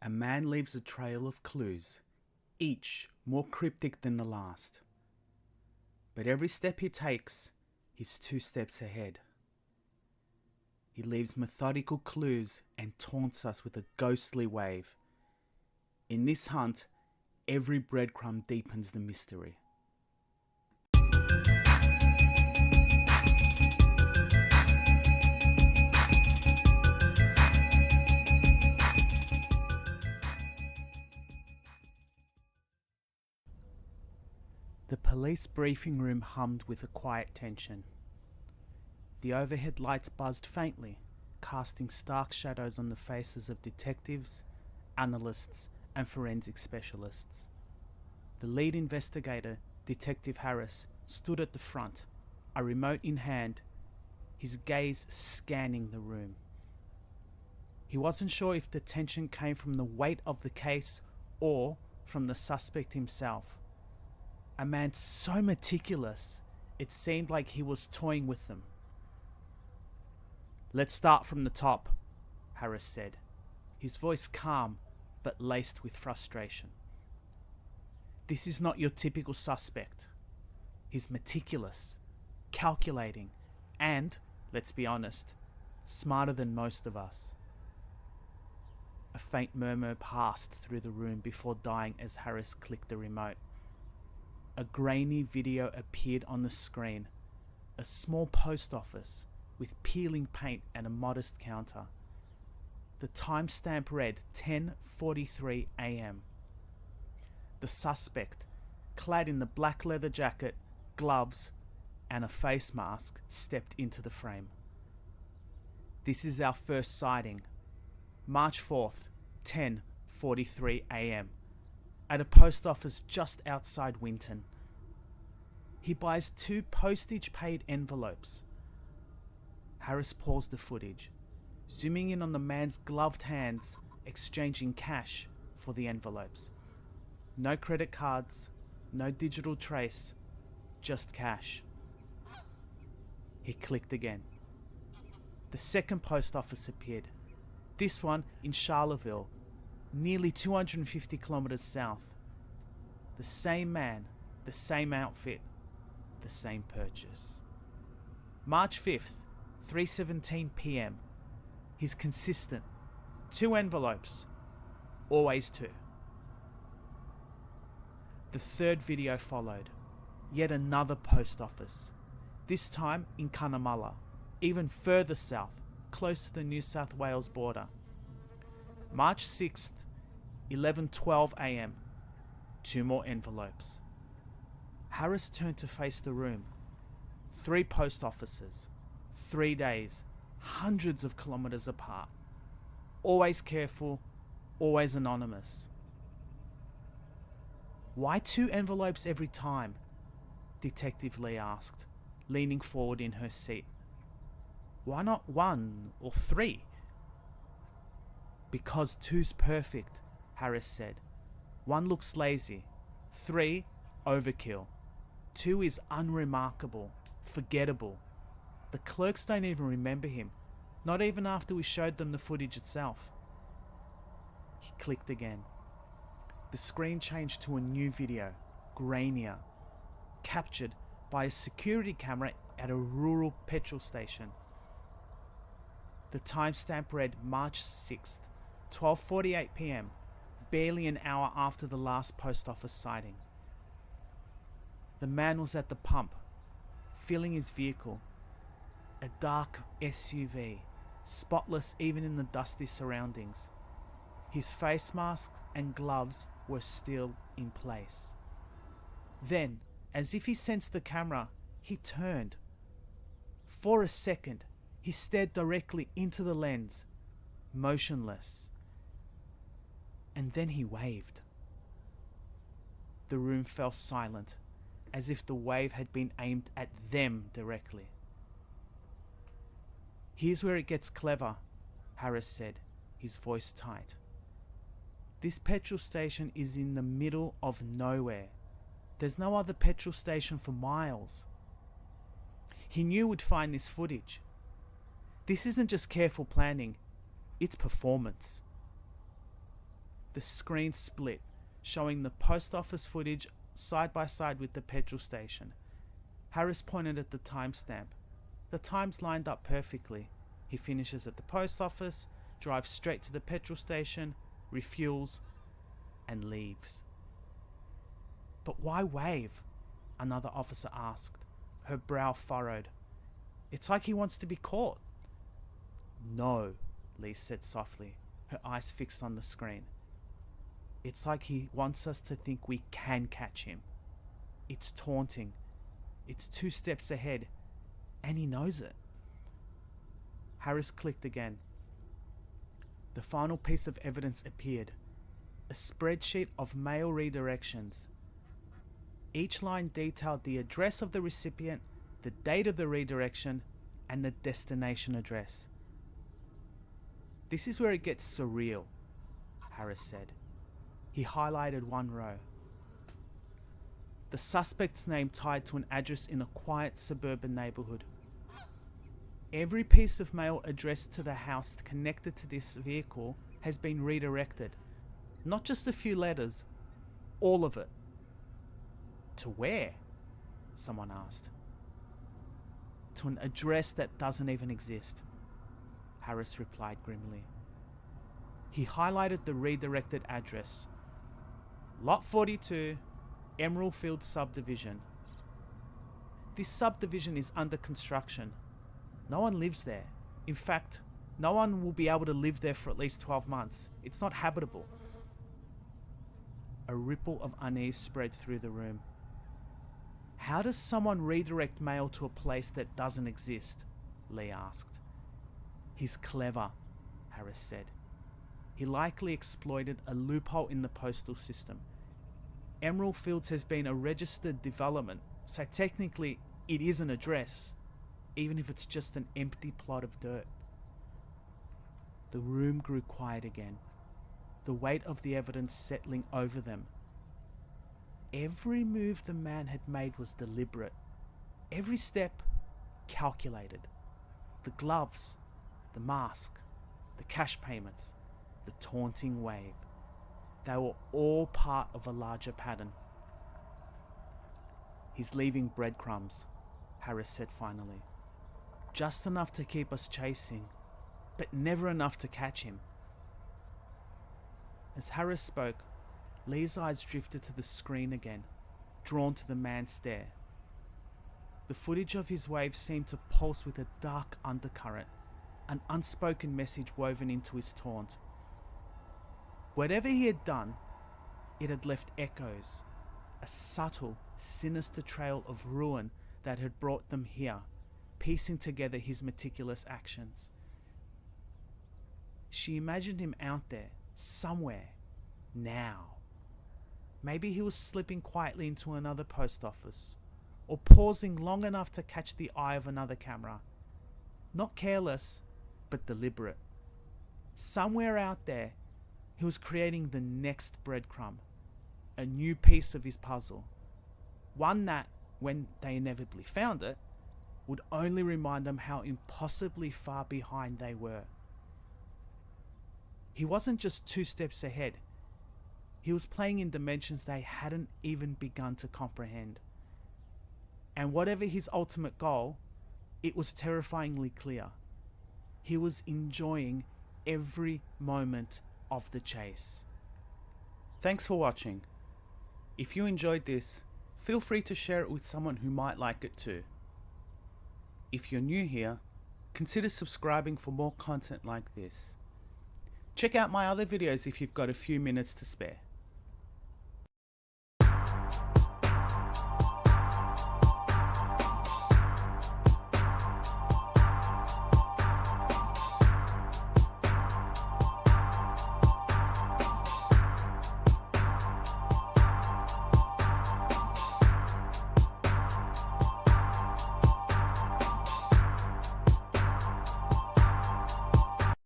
A man leaves a trail of clues, each more cryptic than the last. But every step he takes, he's 2 steps ahead. He leaves methodical clues and taunts us with a ghostly wave. In this hunt, every breadcrumb deepens the mystery. The police briefing room hummed with a quiet tension. The overhead lights buzzed faintly, casting stark shadows on the faces of detectives, analysts, and forensic specialists. The lead investigator, Detective Harris, stood at the front, a remote in hand, his gaze scanning the room. He wasn't sure if the tension came from the weight of the case or from the suspect himself. A man so meticulous, it seemed like he was toying with them. "Let's start from the top," Harris said, his voice calm but laced with frustration. "This is not your typical suspect. He's meticulous, calculating, and, let's be honest, smarter than most of us." A faint murmur passed through the room before dying as Harris clicked the remote. A grainy video appeared on the screen, a small post office with peeling paint and a modest counter. The timestamp read 10:43 a.m. The suspect, clad in the black leather jacket, gloves, and a face mask, stepped into the frame. "This is our first sighting. March 4th, 10:43 a.m. at a post office just outside Winton. He buys 2 postage-paid envelopes." Harris paused the footage, zooming in on the man's gloved hands exchanging cash for the envelopes. No credit cards, no digital trace, just cash. He clicked again. The second post office appeared, this one in Charlottesville, nearly 250 kilometers south. The same man, the same outfit, the same purchase. March 5th, 3:17 p.m. He's consistent. 2 envelopes. Always 2. The third video followed. Yet another post office. This time in Cunnamulla, even further south, close to the New South Wales border. March 6th, 11:12 a.m. 2 more envelopes. Harris turned to face the room. 3 post offices. 3 days. Hundreds of kilometers apart. Always careful. Always anonymous. "Why 2 envelopes every time?" Detective Lee asked, leaning forward in her seat. "Why not 1 or 3? "Because 2's perfect," Harris said. 1 looks lazy. 3, overkill. 2 is unremarkable, forgettable. The clerks don't even remember him, not even after we showed them the footage itself." He clicked again. The screen changed to a new video, grainier, captured by a security camera at a rural petrol station. The timestamp read March 6th, 12:48 p.m, barely an hour after the last post office sighting. The man was at the pump, filling his vehicle, a dark SUV, spotless even in the dusty surroundings. His face mask and gloves were still in place. Then, as if he sensed the camera, he turned. For a second, he stared directly into the lens, motionless. And then he waved. The room fell silent, as if the wave had been aimed at them directly. "Here's where it gets clever," Harris said, his voice tight. "This petrol station is in the middle of nowhere. There's no other petrol station for miles. He knew we'd find this footage. This isn't just careful planning, it's performance." The screen split, showing the post office footage side by side with the petrol station. Harris pointed at the timestamp. The times lined up perfectly. He finishes at the post office, drives straight to the petrol station, refuels, and leaves. "But why wave?" another officer asked, her brow furrowed. "It's like he wants to be caught." "No," Lee said softly, her eyes fixed on the screen. "It's like he wants us to think we can catch him. It's taunting. It's 2 steps ahead, and he knows it." Harris clicked again. The final piece of evidence appeared, a spreadsheet of mail redirections. Each line detailed the address of the recipient, the date of the redirection, and the destination address. "This is where it gets surreal," Harris said. He highlighted one row. The suspect's name tied to an address in a quiet suburban neighborhood. Every piece of mail addressed to the house connected to this vehicle has been redirected. Not just a few letters, all of it. "To where?" someone asked. "To an address that doesn't even exist," Harris replied grimly. He highlighted the redirected address. Lot 42, Emerald Field Subdivision. This subdivision is under construction. No one lives there. In fact, no one will be able to live there for at least 12 months. It's not habitable. A ripple of unease spread through the room. "How does someone redirect mail to a place that doesn't exist?" Lee asked. "He's clever," Harris said. "He likely exploited a loophole in the postal system. Emerald Fields has been a registered development, so technically it is an address, even if it's just an empty plot of dirt." The room grew quiet again, the weight of the evidence settling over them. Every move the man had made was deliberate, every step calculated. The gloves, the mask, the cash payments, the taunting wave. They were all part of a larger pattern. "He's leaving breadcrumbs," Harris said finally. "Just enough to keep us chasing, but never enough to catch him." As Harris spoke, Lee's eyes drifted to the screen again, drawn to the man's stare. The footage of his wave seemed to pulse with a dark undercurrent, an unspoken message woven into his taunt. Whatever he had done, it had left echoes, a subtle, sinister trail of ruin that had brought them here, piecing together his meticulous actions. She imagined him out there, somewhere, now. Maybe he was slipping quietly into another post office, or pausing long enough to catch the eye of another camera. Not careless, but deliberate. Somewhere out there, he was creating the next breadcrumb, a new piece of his puzzle. One that, when they inevitably found it, would only remind them how impossibly far behind they were. He wasn't just 2 steps ahead. He was playing in dimensions they hadn't even begun to comprehend. And whatever his ultimate goal, it was terrifyingly clear. He was enjoying every moment of the chase. Thanks for watching. If you enjoyed this, feel free to share it with someone who might like it too. If you're new here, consider subscribing for more content like this. Check out my other videos if you've got a few minutes to spare.